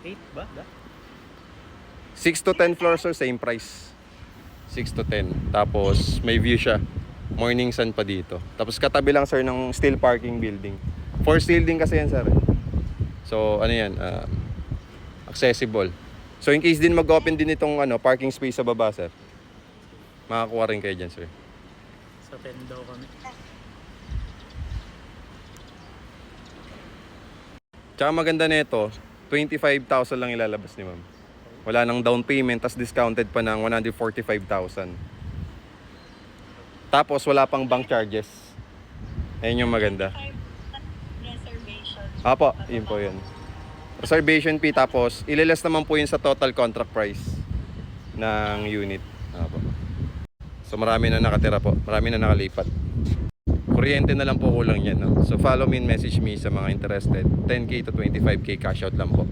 8 ba? 6 to 10 floors sir, same price. 6 to 10. Tapos may view siya. Morning sun pa dito. Tapos katabi lang sir ng steel parking building. For steel din kasi yan sir. So ano yan, accessible. So in case din mag-open din itong parking space sa baba sir, makakuha rin kayo dyan sir. Sa 10 daw kami. Tsaka maganda nito, 25,000 lang ilalabas ni ma'am. Wala nang down payment, tas discounted pa ng 145,000. Tapos wala pang bank charges. Ayun yung maganda. Reservation. Apo, yun po yun. Reservation fee, tapos ililas naman po yun sa total contract price ng unit. Apo. So marami na nakatira po, marami na nakalipat. Kuryente na lang po kulang yan. No? So follow me and message me sa mga interested. 10K to 25K cash out lang po.